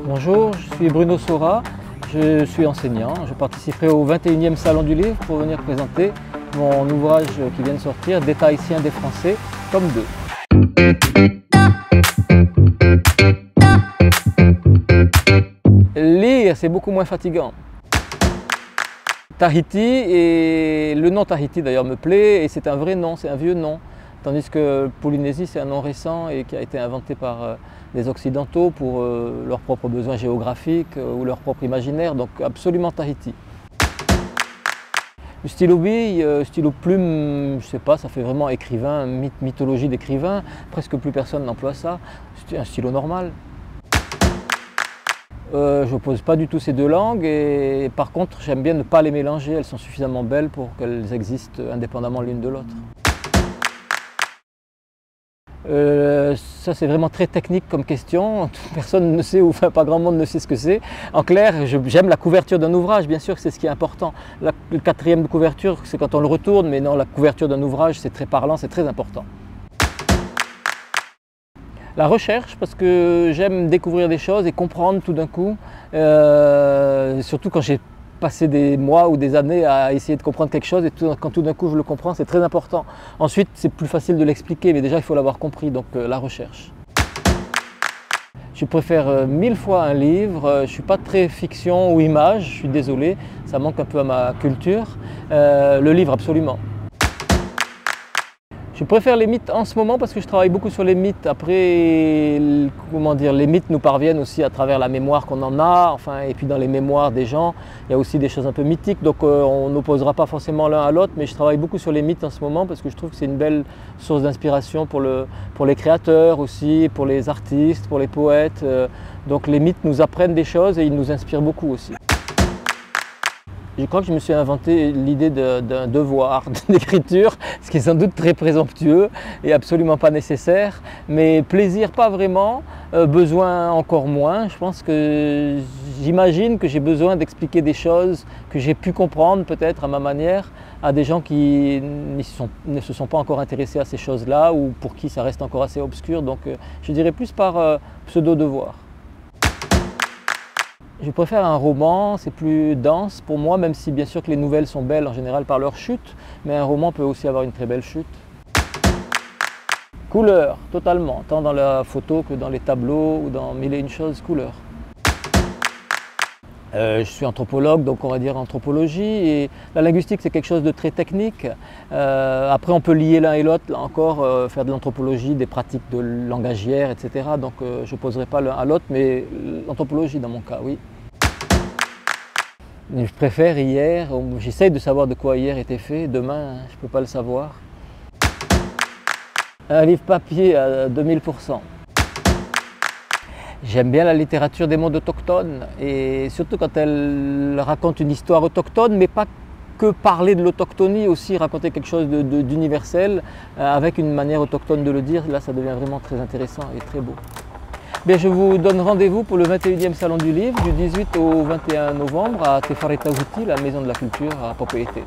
Bonjour, je suis Bruno Sora, je suis enseignant. Je participerai au 21e Salon du Livre pour venir présenter mon ouvrage qui vient de sortir, Des Tahitiens, des Français, tome 2. Lire, c'est beaucoup moins fatigant. Tahiti, et le nom Tahiti d'ailleurs me plaît, et c'est un vrai nom, c'est un vieux nom. Tandis que Polynésie, c'est un nom récent et qui a été inventé par les Occidentaux pour leurs propres besoins géographiques ou leur propre imaginaire, donc absolument Tahiti. Le stylo bille, stylo plume, je sais pas, ça fait vraiment écrivain, mythologie d'écrivain, presque plus personne n'emploie ça, c'est un stylo normal. Je n'oppose pas du tout ces deux langues et par contre j'aime bien ne pas les mélanger, elles sont suffisamment belles pour qu'elles existent indépendamment l'une de l'autre. Ça c'est vraiment très technique comme question, personne ne sait, ou enfin pas grand monde ne sait ce que c'est. En clair, j'aime la couverture d'un ouvrage, bien sûr que c'est ce qui est important. Le quatrième de couverture, c'est quand on le retourne, mais non, la couverture d'un ouvrage c'est très parlant, c'est très important. La recherche, parce que j'aime découvrir des choses et comprendre tout d'un coup, surtout quand j'ai passé des mois ou des années à essayer de comprendre quelque chose et quand tout d'un coup je le comprends, c'est très important. Ensuite, c'est plus facile de l'expliquer, mais déjà il faut l'avoir compris, donc la recherche. Je préfère 1000 fois un livre, je ne suis pas très fiction ou image, je suis désolé, ça manque un peu à ma culture. Le livre, absolument. Je préfère les mythes en ce moment parce que je travaille beaucoup sur les mythes. Après, comment dire, les mythes nous parviennent aussi à travers la mémoire qu'on en a, enfin, et puis dans les mémoires des gens, il y a aussi des choses un peu mythiques, donc on n'opposera pas forcément l'un à l'autre, mais je travaille beaucoup sur les mythes en ce moment parce que je trouve que c'est une belle source d'inspiration pour les créateurs aussi, pour les artistes, pour les poètes. Donc les mythes nous apprennent des choses et ils nous inspirent beaucoup aussi. Je crois que je me suis inventé l'idée d'un devoir d'écriture, ce qui est sans doute très présomptueux et absolument pas nécessaire, mais plaisir pas vraiment, besoin encore moins. Je pense que j'imagine que j'ai besoin d'expliquer des choses que j'ai pu comprendre peut-être à ma manière à des gens qui ne se sont pas encore intéressés à ces choses-là ou pour qui ça reste encore assez obscur, donc je dirais plus par pseudo-devoir. Je préfère un roman, c'est plus dense pour moi, même si bien sûr que les nouvelles sont belles en général par leur chute, mais un roman peut aussi avoir une très belle chute. Couleur, totalement, tant dans la photo que dans les tableaux ou dans mille et une choses, couleur. Je suis anthropologue, donc on va dire anthropologie, et la linguistique c'est quelque chose de très technique. Après on peut lier l'un et l'autre, là encore, faire de l'anthropologie, des pratiques de langagières, etc. Donc je n'opposerai pas l'un à l'autre, mais l'anthropologie dans mon cas, oui. Je préfère hier, j'essaye de savoir de quoi hier était fait, demain je ne peux pas le savoir. Un livre papier à 2000%. J'aime bien la littérature des mondes autochtones et surtout quand elle raconte une histoire autochtone, mais pas que parler de l'autochtonie, aussi raconter quelque chose d'universel avec une manière autochtone de le dire. Là, ça devient vraiment très intéressant et très beau. Bien, je vous donne rendez-vous pour le 21e Salon du Livre du 18 au 21 novembre à Te Whare Tauhiti, la Maison de la Culture à Papeete.